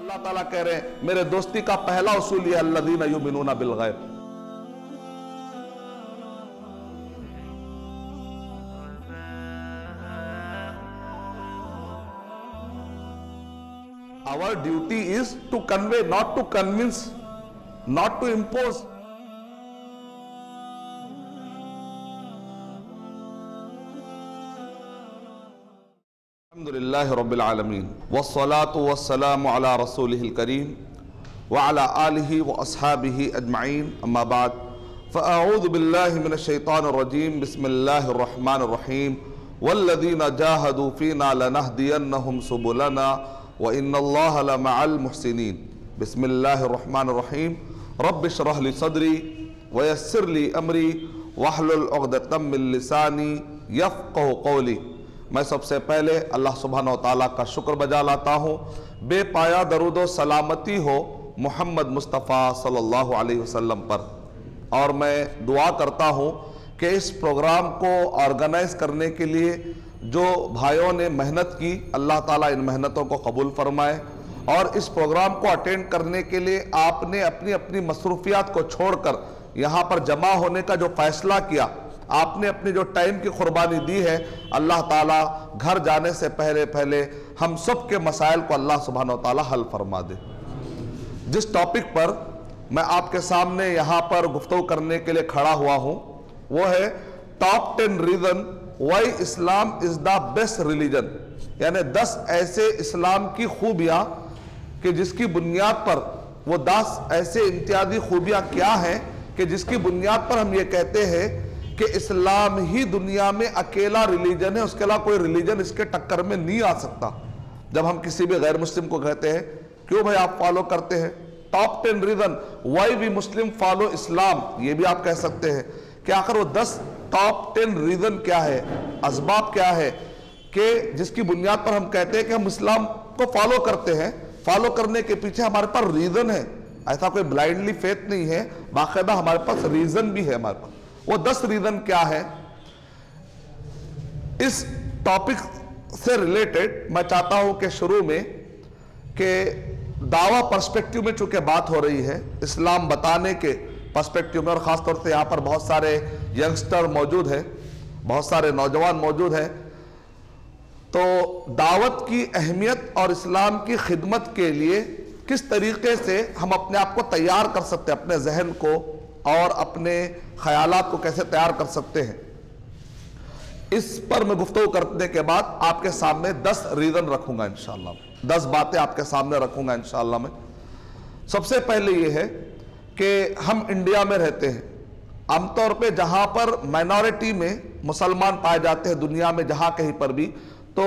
अल्लाह ताला कह रहे हैं मेरे दोस्ती का पहला उसूल यह अल्लज़ीना युमिनूना बिल गैब। Our duty is to convey, not to convince, not to impose. अल्हम्दुलिल्लाहि रब्बिल आलमीन वस्सलातु वस्सलामु अला रसूलिहिल करीम व अला आलिहि व अस्हाबिहि अजमाइन अम्मा बाद फ़अऊज़ु बिल्लाहि मिनश शैतानिर रजीम बिस्मिल्लाहिर रहमानिर रहीम वल्लज़ीना जाहदू फ़ीना लनहदियन्नहुम सुबुलना व इन्नल्लाहा लमअल मुहसिनीन। बिस्मिल्लाहिर रहमानिर रहीम रब्बि इश्रह ली सदरी व यस्सिर ली अमरी वहलुल उक़दतम मिन लिसानी यफ़क़हू क़ौली। मैं सबसे पहले अल्लाह सुब्हानहु व तआला का शुक्र बजा लाता हूँ। बेपाया दरूद व सलामती हो मोहम्मद मुस्तफ़ा सल्लल्लाहु अलैहि वसल्लम पर। और मैं दुआ करता हूँ कि इस प्रोग्राम को ऑर्गेनाइज करने के लिए जो भाइयों ने मेहनत की, अल्लाह ताला इन मेहनतों को कबूल फरमाए। और इस प्रोग्राम को अटेंड करने के लिए आपने अपनी अपनी मसरूफियात को छोड़कर यहाँ पर जमा होने का जो फैसला किया, आपने अपनी जो टाइम की कुर्बानी दी है, अल्लाह ताला घर जाने से पहले पहले हम सब के मसाइल को अल्लाह सुब्हानहु व तआला हल फरमा दे। जिस टॉपिक पर मैं आपके सामने यहाँ पर गुफ्तगू करने के लिए खड़ा हुआ हूँ वो है top 10 reason why Islam is the best religion, यानी 10 ऐसे इस्लाम की खूबियाँ कि जिसकी बुनियाद पर वो 10 ऐसे इम्तियाजी खूबियाँ क्या हैं कि जिसकी बुनियाद पर हम ये कहते हैं कि इस्लाम ही दुनिया में अकेला रिलीजन है, उसके अलावा कोई रिलीजन इसके टक्कर में नहीं आ सकता। जब हम किसी भी गैर मुस्लिम को कहते हैं क्यों भाई आप फॉलो करते हैं, top 10 reason why we Muslim follow Islam, ये भी आप कह सकते हैं कि आखिर वो 10 टॉप 10 रीजन क्या है, असबाब क्या है कि जिसकी बुनियाद पर हम कहते हैं कि हम इस्लाम को फॉलो करते हैं। फॉलो करने के पीछे हमारे पास रीजन है, ऐसा कोई ब्लाइंडली फेथ नहीं है, बाकायदा हमारे पास रीजन भी है। हमारे पास वो 10 रीजन क्या है। इस टॉपिक से रिलेटेड मैं चाहता हूं कि शुरू में कि दावा पर्सपेक्टिव में चूंकि बात हो रही है, इस्लाम बताने के पर्सपेक्टिव में, और ख़ासतौर से यहाँ पर बहुत सारे यंगस्टर मौजूद हैं, बहुत सारे नौजवान मौजूद हैं, तो दावत की अहमियत और इस्लाम की खिदमत के लिए किस तरीके से हम अपने आप को तैयार कर सकते हैं, अपने जहन को और अपने ख्यालात को कैसे तैयार कर सकते हैं, इस पर मैं गुफ्तगू करने के बाद आपके सामने 10 रीजन रखूंगा इंशाअल्लाह, 10 बातें आपके सामने रखूंगा इंशाअल्लाह में। सबसे पहले यह है कि हम इंडिया में रहते हैं, आमतौर पे जहां पर माइनॉरिटी में मुसलमान पाए जाते हैं दुनिया में जहां कहीं पर भी, तो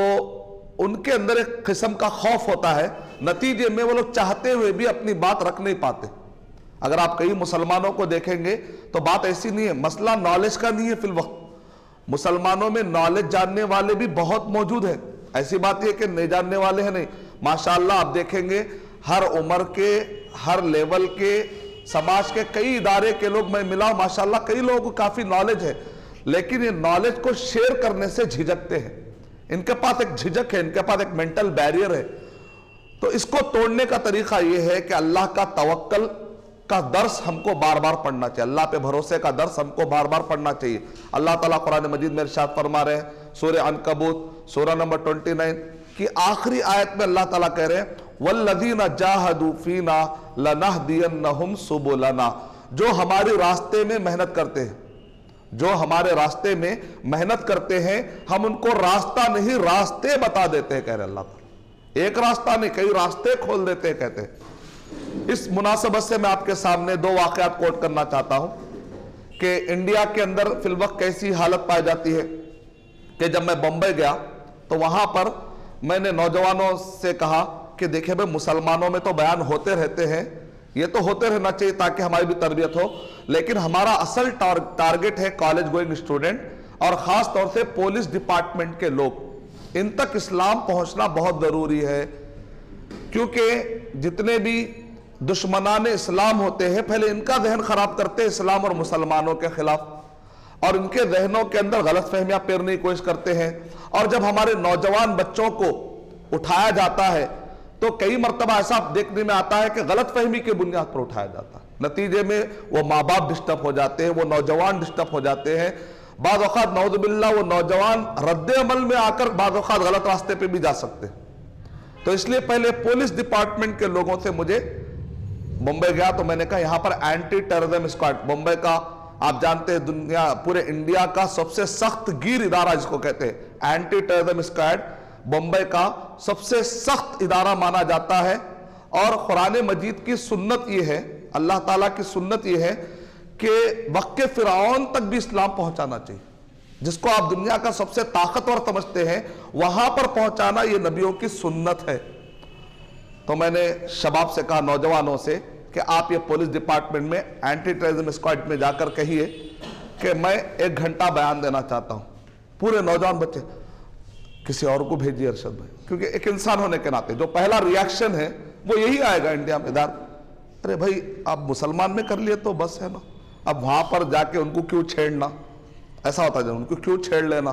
उनके अंदर एक किस्म का खौफ होता है, नतीजे में वो लोग चाहते हुए भी अपनी बात रख नहीं पाते। अगर आप कई मुसलमानों को देखेंगे तो बात ऐसी नहीं है, मसला नॉलेज का नहीं है। फिल वक्त मुसलमानों में नॉलेज जानने वाले भी बहुत मौजूद है, ऐसी बात यह कि नहीं जानने वाले हैं नहीं। माशाअल्लाह आप देखेंगे हर उम्र के, हर लेवल के, समाज के कई इदारे के लोग मैं मिला, माशाअल्लाह कई लोगों को काफी नॉलेज है, लेकिन ये नॉलेज को शेयर करने से झिझकते हैं। इनके पास एक झिझक है, इनके पास एक मेंटल बैरियर है। तो इसको तोड़ने का तरीका यह है कि अल्लाह का तवक्कल का दर्स हमको बार बार पढ़ना चाहिए, अल्लाह पे भरोसे का दर्स हमको बार बार पढ़ना चाहिए। अल्लाह ताला कुरान मजीद में इरशाद फरमा रहे हैं, सूरह अनकबूत सूरह नंबर 29 की आखिरी आयत में अल्लाह ताला कह रहे हैं वल्लज़ीना जाहदू फीना लनहदियन्नहुम सुबुलना, जो हमारे रास्ते में मेहनत करते हैं, जो हमारे रास्ते में मेहनत करते हैं, हम उनको रास्ता नहीं रास्ते बता देते हैं, कह रहे अल्लाह ताला। एक रास्ता नहीं, कई रास्ते खोल देते हैं, कहते हैं। इस मुनासबत से मैं आपके सामने 2 वाक़यात कोट करना चाहता हूं कि इंडिया के अंदर फिल वक्त कैसी हालत पाई जाती है कि जब मैं बंबई गया तो वहां पर मैंने नौजवानों से कहा कि देखिए भाई मुसलमानों में तो बयान होते रहते हैं, ये तो होते रहना चाहिए ताकि हमारी भी तरबियत हो, लेकिन हमारा असल टारगेट है कॉलेज गोइंग स्टूडेंट और ख़ास तौर से पुलिस डिपार्टमेंट के लोग, इन तक इस्लाम पहुंचना बहुत ज़रूरी है। क्योंकि जितने भी दुश्मनान इस्लाम होते हैं पहले इनका जहन खराब करते हैं इस्लाम और मुसलमानों के खिलाफ, और इनके जहनों के अंदर गलत फहमियां पेरने की कोशिश करते हैं। और जब हमारे नौजवान बच्चों को उठाया जाता है तो कई मरतबा ऐसा देखने में आता है कि गलत फहमी के बुनियाद पर उठाया जाता है। नतीजे में वो माँ बाप डिस्टर्ब हो जाते हैं, वो नौजवान डिस्टर्ब हो जाते हैं। बाद औक़ात नौज़ुबिल्लाह वो नौजवान रद्द अमल में आकर बाद औक़ात गलत रास्ते पे भी जा सकते हैं। तो इसलिए पहले पुलिस डिपार्टमेंट के लोगों से मुझे मुंबई गया तो मैंने कहा यहां पर एंटी टेररिज्म स्क्वाड, मुंबई का आप जानते हैं दुनिया पूरे इंडिया का सबसे सख्त गिर इदारा जिसको कहते हैं एंटी टेररिज्म स्क्वाड, मुंबई का सबसे सख्त इदारा माना जाता है। और कुरान मजीद की सुन्नत यह है, अल्लाह ताला की सुन्नत यह है कि वक्त फिरौन तक भी इस्लाम पहुंचाना चाहिए। जिसको आप दुनिया का सबसे ताकतवर समझते हैं वहां पर पहुंचाना यह नबियों की सुन्नत है। तो मैंने शबाब से कहा, नौजवानों से, कि आप ये पुलिस डिपार्टमेंट में एंटी टेररिज्म स्क्वाड में जाकर कहिए कि मैं 1 घंटा बयान देना चाहता हूं। पूरे नौजवान बच्चे, किसी और को भेजिए अरशद भाई, क्योंकि एक इंसान होने के नाते जो पहला रिएक्शन है वो यही आएगा इंडिया में, अरे भाई आप मुसलमान में कर लिए तो बस है ना, अब वहां पर जाके उनको क्यों छेड़ना, ऐसा होता है उनको क्यों छेड़ लेना।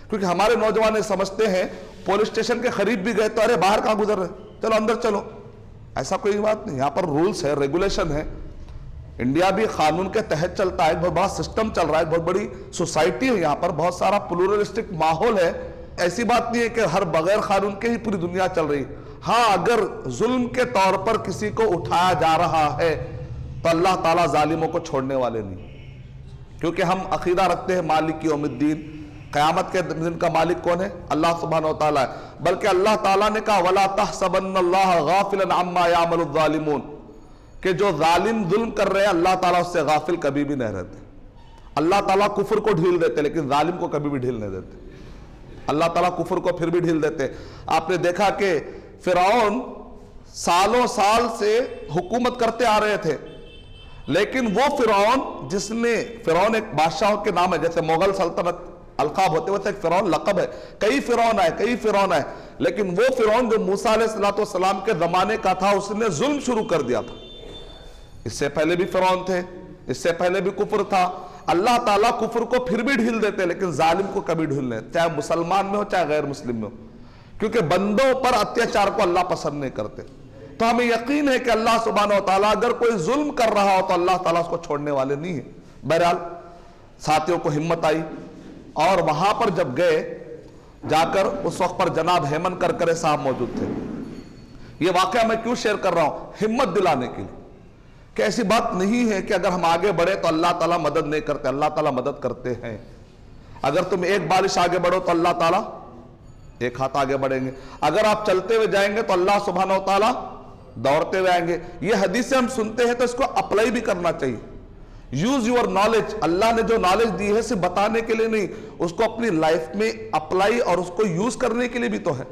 क्योंकि हमारे नौजवान समझते हैं पुलिस स्टेशन के करीब भी गए तो अरे बाहर कहां गुजर रहे, चलो अंदर चलो। ऐसा कोई बात नहीं, यहां पर रूल्स है, रेगुलेशन है। इंडिया भी कानून के तहत चलता है, बहुत बड़ा सिस्टम चल रहा है, बहुत बड़ी सोसाइटी है, यहां पर बहुत सारा प्लूरलिस्टिक माहौल है। ऐसी बात नहीं है कि हर बगैर कानून के ही पूरी दुनिया चल रही। हाँ, अगर जुल्म के तौर पर किसी को उठाया जा रहा है तो अल्लाह ताला जालिमों को छोड़ने वाले नहीं, क्योंकि हम अकीदा रखते हैं मालिक यौमिद्दीन, क़यामत के दिन का मालिक कौन है? अल्लाह सुब्हानहू व तआला है। बल्कि अल्लाह ताला ने कहा वला तहसबन्नल्लाह गाफिलन अम्मा यामलुज़ ज़ालिमून, कि जो जालिम जुल्म कर रहे हैं अल्लाह ताला उससे गाफिल कभी भी नहीं रहते। अल्लाह ताला कुफ्र को ढील देते लेकिन जालिम को कभी भी ढील नहीं देते। अल्लाह ताला कुफ्र को फिर भी ढील देते। आपने देखा कि फिरौन सालों साल से हुकूमत करते आ रहे थे, लेकिन वो फिरौन जिसने, फिरौन एक बादशाह के नाम है, जैसे मुगल सल्तनत अलकाब होते वैसे एक फिरौन लक़ब है, कई फिरौन आए, कई फिरौन आए, लेकिन वो फिरौन जो मूसा अलैहिस्सलाम के जमाने का था उसने जुल्म शुरू कर दिया था। इससे पहले भी फिरौन थे, इससे पहले भी कुफ्र था। अल्लाह ताला कुफ्र को फिर भी ढील देते लेकिन जालिम को कभी ढील नहीं, चाहे मुसलमान में हो चाहे गैर मुस्लिम में हो, क्योंकि बंदों पर अत्याचार को अल्लाह पसंद नहीं करते। तो हमें यकीन है कि अल्लाह सुब्हानहू व तआला अगर कोई जुल्म कर रहा हो तो अल्लाह ताला उसको छोड़ने वाले नहीं है। बहरहाल साथियों को हिम्मत आई और वहां पर जब गए, जाकर उस वक्त पर जनाब हेमंत करकरे साहब मौजूद थे। यह वाकया मैं क्यों शेयर कर रहा हूं? हिम्मत दिलाने के लिए कि ऐसी बात नहीं है कि अगर हम आगे बढ़े तो अल्लाह ताला मदद नहीं करते, अल्लाह ताला मदद करते हैं। अगर तुम एक बारिश आगे बढ़ो तो अल्लाह ताला एक हाथ आगे बढ़ेंगे, अगर आप चलते हुए जाएंगे तो अल्लाह सुब्हानहू व तआला दौड़ते हुए आएंगे। ये हदीसें हम सुनते हैं तो इसको अप्लाई भी करना चाहिए। यूज योर नॉलेज, अल्लाह ने जो नॉलेज दी है सिर्फ बताने के लिए नहीं, उसको अपनी लाइफ में अप्लाई और उसको यूज करने के लिए भी तो है।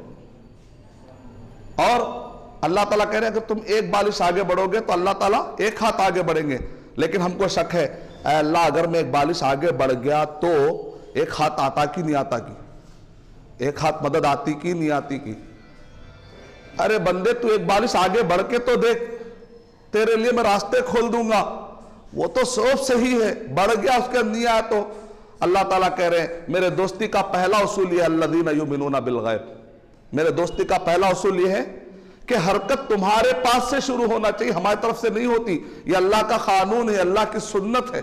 और अल्लाह ताला कह रहे हैं अगर तुम एक बारिश आगे बढ़ोगे तो अल्लाह ताला एक हाथ आगे बढ़ेंगे। लेकिन हमको शक है, अल्लाह अगर मैं एक बारिश आगे बढ़ गया तो एक हाथ आता कि नहीं आता की, एक हाथ मदद आती कि नहीं आती की। अरे बंदे तू एक बारिश आगे बढ़ के तो देख, तेरे लिए मैं रास्ते खोल दूंगा। वो तो सोच सही है, बढ़ गया उसके नहीं आया तो अल्लाह ताला कह रहे हैं मेरे दोस्ती का पहला उसूल यह अल्लज़ीना युमिनूना बिल गैब, मेरे दोस्ती का पहला उसूल यह है कि हरकत तुम्हारे पास से शुरू होना चाहिए, हमारी तरफ से नहीं होती। यह अल्लाह का कानून है, अल्लाह की सुन्नत है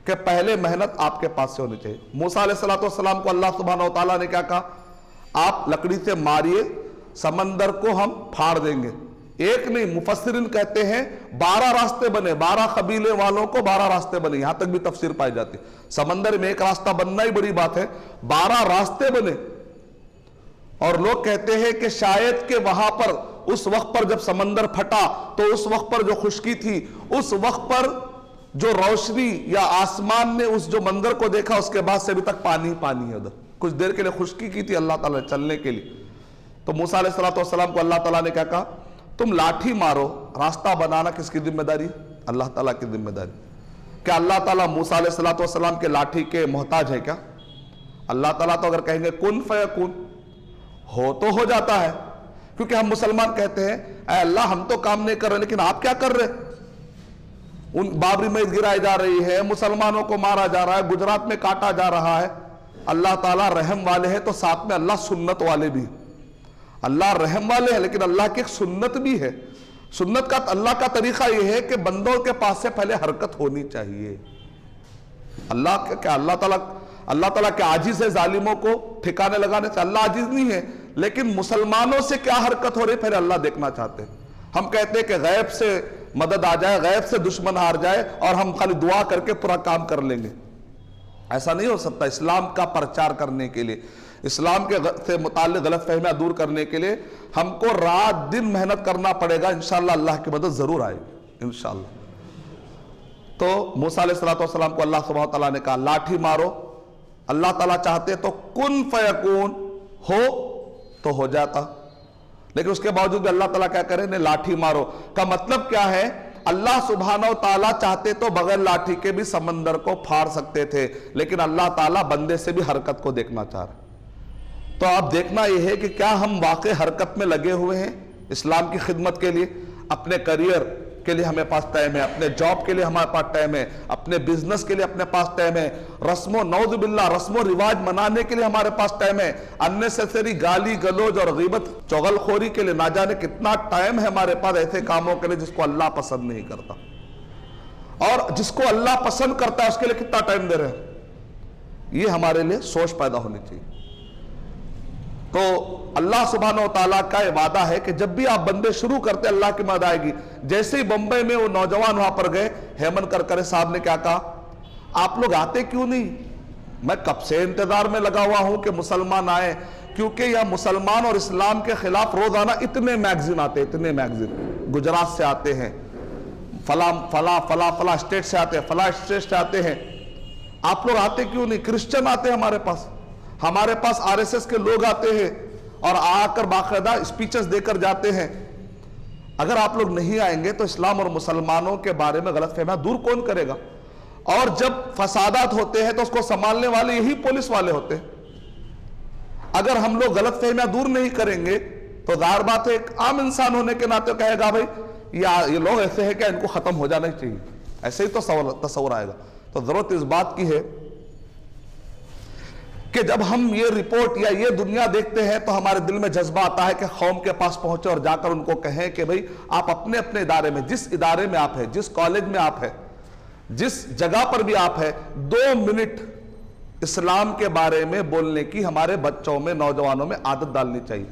कि पहले मेहनत आपके पास से होनी चाहिए। मूसा अलैहिस्सलाम को अल्लाह सुब्हानहू व तआला ने क्या कहा? आप लकड़ी से मारिए, समंदर को हम फाड़ देंगे। एक नहीं, मुफस्सिरीन कहते हैं 12 रास्ते बने, 12 कबीले वालों को 12 रास्ते बने, यहां तक भी तफसीर पाई जाती। समंदर में एक रास्ता बनना ही बड़ी बात है, 12 रास्ते बने। और लोग कहते हैं कि शायद के वहां पर उस वक्त पर जब समंदर फटा तो उस वक्त पर जो खुश्की थी, उस वक्त पर जो रोशनी या आसमान ने उस जो मंदिर को देखा उसके बाद से अभी तक पानी ही पानी है। उधर कुछ देर के लिए खुश्की की थी अल्लाह ताला चलने के लिए। तो मूसा अलैहिस्सलाम को अल्लाह ताला ने क्या कहा? तुम लाठी मारो, रास्ता बनाना किसकी जिम्मेदारी? अल्लाह ताला की जिम्मेदारी। क्या अल्लाह ताला मूसा अलैहिस्सलाम के लाठी के मोहताज है क्या? अल्लाह ताला तो अगर कहेंगे कुन फयकुन, हो तो हो जाता है। क्योंकि हम मुसलमान कहते हैं ऐ अल्लाह हम तो काम नहीं कर रहे, लेकिन आप क्या कर रहे? उन बाबरी मस्जिद गिराई जा रही है, मुसलमानों को मारा जा रहा है, गुजरात में काटा जा रहा है। अल्लाह ताला रहम वाले हैं तो साथ में अल्लाह सुन्नत वाले भी। अल्लाह रहम वाले हैं, लेकिन अल्लाह की एक सुन्नत भी है। सुन्नत का अल्लाह का तरीका यह है कि बंदों के पास से पहले हरकत होनी चाहिए। अल्लाह ताला के आजिज है जालिमों को ठिकाने लगाने से? अल्लाह आजिज नहीं है, लेकिन मुसलमानों से क्या हरकत हो रही पहले अल्लाह देखना चाहते हैं। हम कहते हैं कि गैब से मदद आ जाए, गैब से दुश्मन हार जाए और हम खाली दुआ करके पूरा काम कर लेंगे। ऐसा नहीं हो सकता। इस्लाम का प्रचार करने के लिए, इस्लाम के से मुताल्लिक गलत फहमियां दूर करने के लिए हमको रात दिन मेहनत करना पड़ेगा। इंशाअल्लाह अल्लाह की मदद जरूर आएगी इंशाअल्लाह। तो मूसा अलैहिस्सलाम को अल्लाह सुब्हानहू तआला ने कहा लाठी मारो। अल्लाह ताला चाहते तो कुन फयकून हो तो हो जाता, लेकिन उसके बावजूद भी अल्लाह ताला क्या करे, ने लाठी मारो का मतलब क्या है? अल्लाह सुब्हानहू तआला चाहते तो बगैर लाठी के भी समंदर को फाड़ सकते थे, लेकिन अल्लाह ताला बंदे से भी हरकत को देखना चाह रहे। तो आप देखना यह है कि क्या हम वाकई हरकत में लगे हुए हैं इस्लाम की खिदमत के लिए। अपने करियर के लिए हमें पास टाइम है, अपने जॉब के लिए हमारे पास टाइम है, अपने बिजनेस के लिए अपने पास टाइम है, रस्मो रिवाज मनाने के लिए हमारे पास टाइम है, अननेसेसरी गाली गलौज और गीबत चुगलखोरी के लिए ना जाने कितना टाइम है हमारे पास ऐसे कामों के लिए जिसको अल्लाह पसंद नहीं करता, और जिसको अल्लाह पसंद करता है उसके लिए कितना टाइम दे रहे हैं। ये हमारे लिए सोच पैदा होनी चाहिए। तो अल्लाह सुब्हानहू तआला का वादा है कि जब भी आप बंदे शुरू करते अल्लाह की मदद आएगी। जैसे ही बंबई में वो नौजवान वहां पर गए, हेमंत करकरे साहब ने क्या कहा, आप लोग आते क्यों नहीं? मैं कब से इंतजार में लगा हुआ हूं कि मुसलमान आए, क्योंकि यह मुसलमान और इस्लाम के खिलाफ रोजाना इतने मैगजीन आते, इतने मैगजीन गुजरात से आते हैं, फला फला फला फला स्टेट से आते हैं, फला स्टेट से आते हैं। आप लोग आते क्यों नहीं? क्रिश्चियन आते हैं हमारे पास आरएसएस के लोग आते हैं और आकर बाकायदा स्पीचेस देकर जाते हैं। अगर आप लोग नहीं आएंगे तो इस्लाम और मुसलमानों के बारे में गलतफहमियां दूर कौन करेगा? और जब फसादात होते हैं तो उसको संभालने वाले यही पुलिस वाले होते हैं। अगर हम लोग गलतफहमियां दूर नहीं करेंगे तो जाहिर बात है एक आम इंसान होने के नाते कहेगा भाई ये लोग ऐसे हैं क्या, इनको खत्म हो जाना चाहिए, ऐसे ही तो तस्वर आएगा। तो जरूरत इस बात की है कि जब हम ये रिपोर्ट या ये दुनिया देखते हैं तो हमारे दिल में जज्बा आता है कि कौम के पास पहुंचे और जाकर उनको कहें कि भाई आप अपने अपने इदारे में, जिस इदारे में आप हैं, जिस कॉलेज में आप हैं, जिस जगह पर भी आप हैं, 2 मिनट इस्लाम के बारे में बोलने की हमारे बच्चों में, नौजवानों में आदत डालनी चाहिए।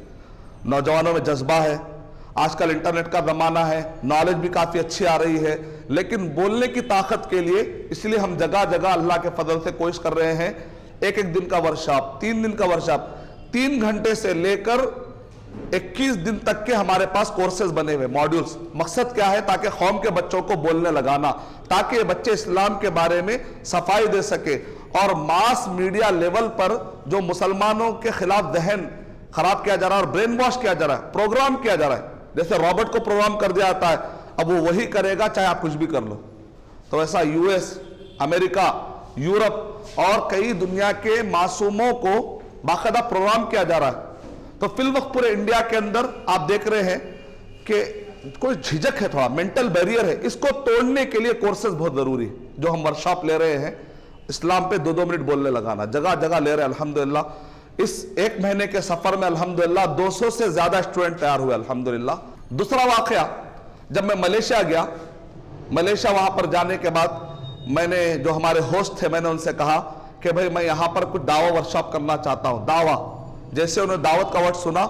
नौजवानों में जज्बा है, आजकल इंटरनेट का जमाना है, नॉलेज भी काफी अच्छी आ रही है, लेकिन बोलने की ताकत के लिए इसलिए हम जगह जगह अल्लाह के फजल से कोशिश कर रहे हैं। एक दिन का वर्कशॉप, 3 दिन का वर्कशॉप, 3 घंटे से लेकर 21 दिन तक के हमारे पास कोर्सेज बने हुए, मॉड्यूल्स। मकसद क्या है? ताकि कौम के बच्चों को बोलने लगाना, ताकि ये बच्चे इस्लाम के बारे में सफाई दे सके और मास मीडिया लेवल पर जो मुसलमानों के खिलाफ जहन खराब किया जा रहा है और ब्रेन वॉश किया जा रहा है, प्रोग्राम किया जा रहा है। जैसे रॉबर्ट को प्रोग्राम कर दिया जाता है, अब वो वही करेगा चाहे आप कुछ भी कर लो। तो ऐसा यूएस, अमेरिका, यूरोप और कई दुनिया के मासूमों को बाकायदा प्रोग्राम किया जा रहा है। तो फिल वक्त पूरे इंडिया के अंदर आप देख रहे हैं कि कोई झिझक है, थोड़ा मेंटल बैरियर है, इसको तोड़ने के लिए कोर्सेज बहुत जरूरी है। जो हम वर्कशॉप ले रहे हैं इस्लाम पे 2-2 मिनट बोलने लगाना, जगह जगह ले रहे हैं। अल्हम्दुलिल्लाह इस 1 महीने के सफर में अल्हम्दुलिल्लाह 200 से ज्यादा स्टूडेंट तैयार हुए अल्हम्दुलिल्लाह। दूसरा वाकया, जब मैं मलेशिया गया, मलेशिया वहां पर जाने के बाद मैंने, जो हमारे होस्ट थे, मैंने उनसे कहा कि भाई मैं यहां पर कुछ दावा वर्कशॉप करना चाहता हूं। दावा, जैसे उन्होंने दावत का वर्ड सुना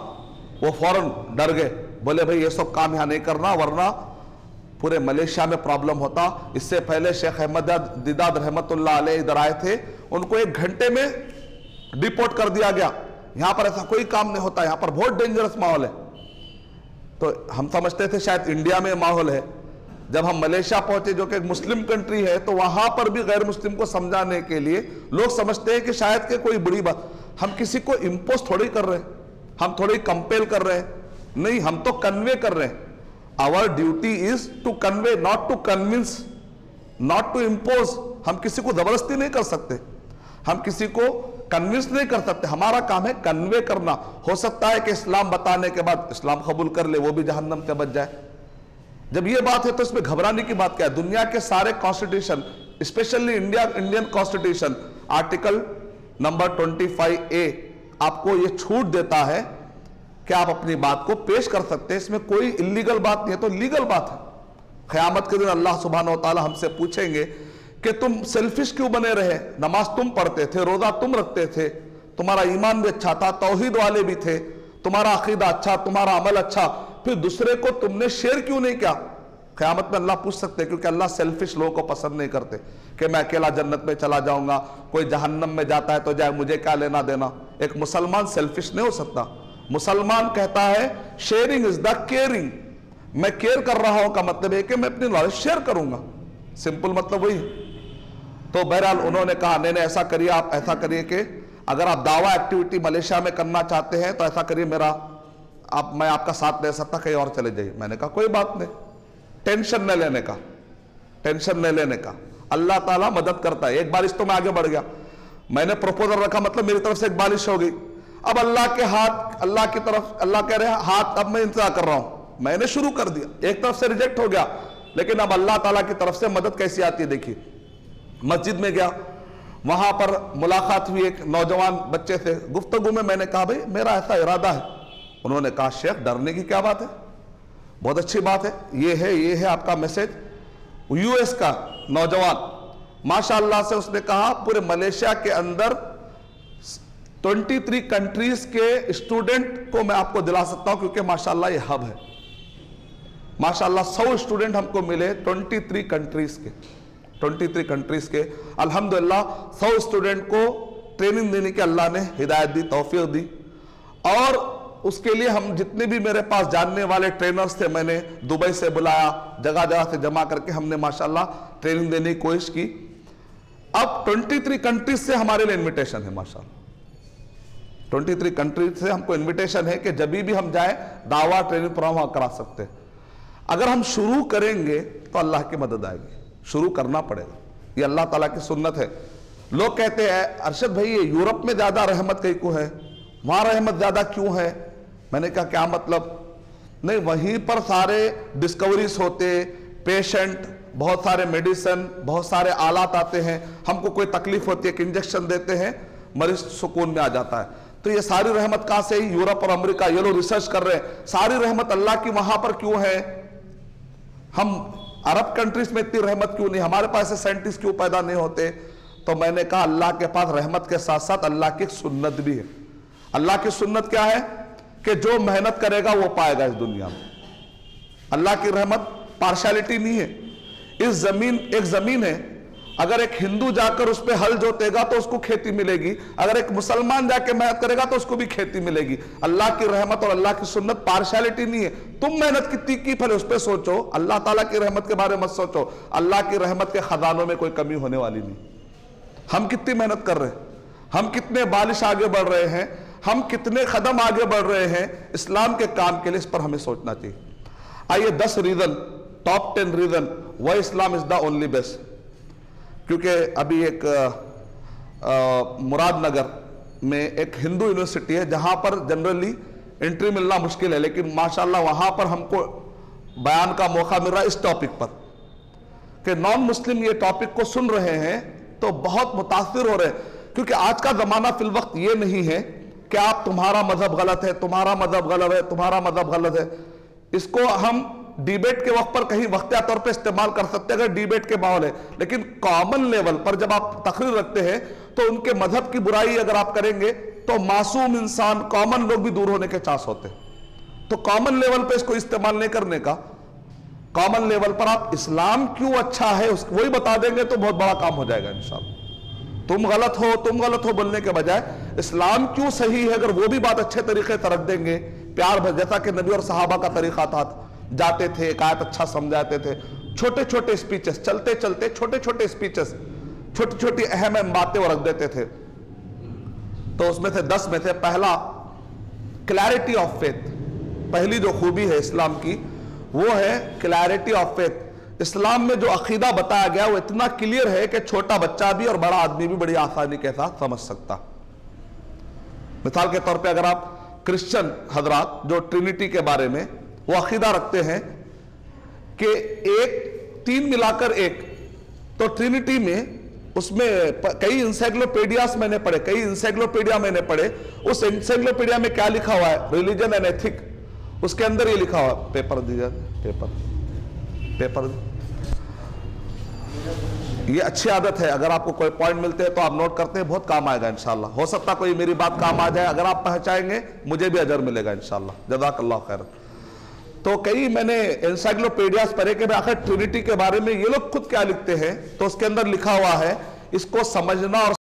वो फौरन डर गए, बोले भाई ये सब काम यहां नहीं करना वरना पूरे मलेशिया में प्रॉब्लम होता। इससे पहले शेख अहमद दीदाद रहमतुल्लाह अलैह इधर आए थे, उनको 1 घंटे में डिपोर्ट कर दिया गया। यहां पर ऐसा कोई काम नहीं होता, यहां पर बहुत डेंजरस माहौल है। तो हम समझते थे शायद इंडिया में माहौल है। जब हम मलेशिया पहुंचे, जो कि एक मुस्लिम कंट्री है, तो वहां पर भी गैर मुस्लिम को समझाने के लिए लोग समझते हैं कि शायद के कोई बड़ी बात, हम किसी को इम्पोज थोड़ी कर रहे हैं, हम थोड़ी कंपेल कर रहे हैं, नहीं, हम तो कन्वे कर रहे हैं। Our duty is to convey, not to convince, not to impose. हम किसी को जबरदस्ती नहीं कर सकते, हम किसी को कन्विंस नहीं कर सकते, हमारा काम है कन्वे करना। हो सकता है कि इस्लाम बताने के बाद इस्लाम कबूल कर ले, वो भी जहन्नम से बच जाए। जब ये बात है तो इसमें घबराने की बात क्या है? दुनिया के सारे constitution, specially Indian constitution, article number 25A आपको ये छूट देता है कि आप अपनी बात को पेश कर सकते हैं, इसमें कोई इल्लीगल बात नहीं है, तो लीगल बात है। क़यामत के दिन अल्लाह सुब्हानहू व तआला हमसे पूछेंगे कि तुम सेल्फिश क्यों बने रहे, नमाज तुम पढ़ते थे, रोजा तुम रखते थे, तुम्हारा ईमान भी अच्छा था, तौहीद वाले भी थे, तुम्हारा अकीदा अच्छा, तुम्हारा अमल अच्छा, फिर दूसरे को तुमने शेयर क्यों नहीं किया। क़यामत में अल्लाह पूछ सकते हैं, क्योंकि अल्लाह सेल्फिश लोगों को पसंद नहीं करते कि मैं अकेला जन्नत में चला जाऊंगा, कोई जहन्नम में जाता है तो जाए, मुझे क्या लेना देना। एक मुसलमान सेल्फिश नहीं हो सकता। मुसलमान कहता है शेयरिंग इज द केयरिंग, मैं केयर कर रहा हूं का मतलब है कि मैं अपनी नॉलेज शेयर करूंगा, सिंपल मतलब वही। तो बहरहाल उन्होंने कहा नहीं नहीं ऐसा करिए, आप ऐसा करिए कि अगर आप दावा एक्टिविटी मलेशिया में करना चाहते हैं तो ऐसा करिए, मैं आपका साथ दे सकता, कहीं और चले जाइए। मैंने कहा कोई बात नहीं, टेंशन न लेने का, टेंशन न लेने का, अल्लाह ताला मदद करता है। एक बारिश तो मैं आगे बढ़ गया, मैंने प्रपोजल रखा, मतलब मेरी तरफ से एक बारिश हो गई। अब अल्लाह के हाथ, अल्लाह की तरफ, अल्लाह कह रहे हैं हाथ अब मैं इंतजार कर रहा हूं, मैंने शुरू कर दिया, एक तरफ से रिजेक्ट हो गया, लेकिन अब अल्लाह ताला की तरफ से मदद कैसी आती है देखिए। मस्जिद में गया, वहां पर मुलाकात हुई एक नौजवान बच्चे से, गुफ्तगू में मैंने कहा भाई मेरा ऐसा इरादा है। उन्होंने कहा शेख डरने की क्या बात है, बहुत अच्छी बात है, ये है आपका मैसेज। यूएस का नौजवान माशाअल्लाह से, उसने कहा पूरे मलेशिया के अंदर 23 कंट्रीज के स्टूडेंट को मैं आपको दिला सकता हूं, क्योंकि माशाअल्लाह ये हब है। माशाअल्लाह 100 स्टूडेंट हमको मिले 23 कंट्रीज के। अल्हम्दुलिल्लाह 100 स्टूडेंट को ट्रेनिंग देने की अल्लाह ने हिदायत दी, तौफीक दी। और उसके लिए हम जितने भी मेरे पास जानने वाले ट्रेनर्स थे, मैंने दुबई से बुलाया, जगह जगह से जमा करके हमने माशाअल्लाह ट्रेनिंग देने की कोशिश की। अब 23 कंट्रीज से हमारे लिए इन्विटेशन है, माशाअल्लाह 23 कंट्रीज से हमको इन्विटेशन है कि जब भी हम जाए दावा ट्रेनिंग प्रोग्राम वहां करा सकते हैं। अगर हम शुरू करेंगे तो अल्लाह की मदद आएगी, शुरू करना पड़ेगा, ये अल्लाह ताला की सुन्नत है। लोग कहते हैं अरशद भाई ये यूरोप में ज्यादा रहमत कहीं को है, वहां रहमत ज्यादा क्यों है। मैंने कहा क्या मतलब, नहीं वहीं पर सारे डिस्कवरीज होते, पेशेंट, बहुत सारे मेडिसिन, बहुत सारे आलात आते हैं, हमको कोई तकलीफ होती है कि इंजेक्शन देते हैं, मरीज सुकून में आ जाता है। तो ये सारी रहमत कहां से, यूरोप और अमेरिका, ये लोग रिसर्च कर रहे हैं, सारी रहमत अल्लाह की वहां पर क्यों है, हम अरब कंट्रीज में इतनी रहमत क्यों नहीं, हमारे पास ऐसे साइंटिस्ट क्यों पैदा नहीं होते। तो मैंने कहा अल्लाह के पास रहमत के साथ साथ अल्लाह की सुन्नत भी है। अल्लाह की सुन्नत क्या है कि जो मेहनत करेगा वो पाएगा इस दुनिया में। अल्लाह की रहमत पार्शियलिटी नहीं है। इस जमीन, एक जमीन है, अगर एक हिंदू जाकर उस पर हल जोतेगा तो उसको खेती मिलेगी, अगर एक मुसलमान जाकर मेहनत करेगा तो उसको भी खेती मिलेगी। अल्लाह की रहमत और अल्लाह की सुन्नत पार्शियलिटी नहीं है। तुम मेहनत कितनी की पहले उस पर सोचो, अल्लाह ताला की रहमत के बारे में मत सोचो। अल्लाह की रहमत के खजानों में कोई कमी होने वाली नहीं। हम कितनी मेहनत कर रहे हैं, हम कितने बालिश आगे बढ़ रहे हैं, हम कितने कदम आगे बढ़ रहे हैं इस्लाम के काम के लिए, इस पर हमें सोचना चाहिए। आइए 10 reason, top 10 reason why Islam is the only best. क्योंकि अभी एक मुरादनगर में एक हिंदू यूनिवर्सिटी है जहां पर जनरली एंट्री मिलना मुश्किल है, लेकिन माशाल्लाह वहां पर हमको बयान का मौका मिल रहा है इस टॉपिक पर कि नॉन मुस्लिम ये टॉपिक को सुन रहे हैं तो बहुत मुतासिर हो रहे हैं। क्योंकि आज का जमाना फिल वक्त ये नहीं है कि आप तुम्हारा मजहब गलत है, तुम्हारा मजहब गलत है, तुम्हारा मजहब गलत है। इसको हम डिबेट के वक्त पर कहीं वक्तिया तौर पे इस्तेमाल कर सकते हैं अगर डिबेट के माहौल है, लेकिन कॉमन लेवल पर जब आप तकरीर रखते हैं तो उनके मजहब की बुराई अगर आप करेंगे तो मासूम इंसान, कॉमन लोग भी दूर होने के चांस होते हैं। तो कॉमन लेवल पे इसको इस्तेमाल नहीं करने का, कॉमन लेवल पर आप इस्लाम क्यों अच्छा है वही बता देंगे तो बहुत बड़ा काम हो जाएगा इंशाअल्लाह। तुम गलत हो बोलने के बजाय इस्लाम क्यों सही है, अगर वो भी बात अच्छे तरीके से रख देंगे, प्यार भर, जैसा कि नबी और सहाबा का तरीका था, जाते थे एक आयत अच्छा समझाते थे, छोटे छोटे स्पीचेस, चलते चलते छोटे छोटे स्पीचेस, छोटी छोटी अहम बातें वो रख देते थे। तो उसमें से 10 में से पहला क्लैरिटी ऑफ फेथ, पहली जो खूबी है इस्लाम की वो है क्लैरिटी ऑफ फेथ। इस्लाम में जो अकीदा बताया गया वो इतना क्लियर है कि छोटा बच्चा भी और बड़ा आदमी भी बड़ी आसानी के साथ समझ सकता। मिसाल के तौर पे अगर आप क्रिश्चियन हजरात जो ट्रिनिटी के बारे में वो अकीदा रखते हैं कि एक 3 मिलाकर 1, तो ट्रिनिटी में उसमें कई इंसाइक्लोपीडियास मैंने पढ़े, कई इंसाइक्लोपीडिया मैंने पढ़े। उस इंसाइक्लोपीडिया में क्या लिखा हुआ है, रिलीजन एंड एथिक, उसके अंदर ये लिखा हुआ है, पेपर दीजिए, पेपर। ये अच्छी आदत है, अगर आपको कोई पॉइंट मिलते हैं तो आप नोट करते हैं, बहुत काम आएगा इंशाल्लाह। हो सकता कोई मेरी बात काम आ जाए, अगर आप पहुंचाएंगे मुझे भी अजर मिलेगा इंशाल्लाह। जज़ाकल्लाह खैर। तो कई मैंने एनसाइक्लोपीडियास पढ़े कि आखिर ट्रिनिटी के बारे में ये लोग खुद क्या लिखते हैं, तो उसके अंदर लिखा हुआ है, इसको समझना और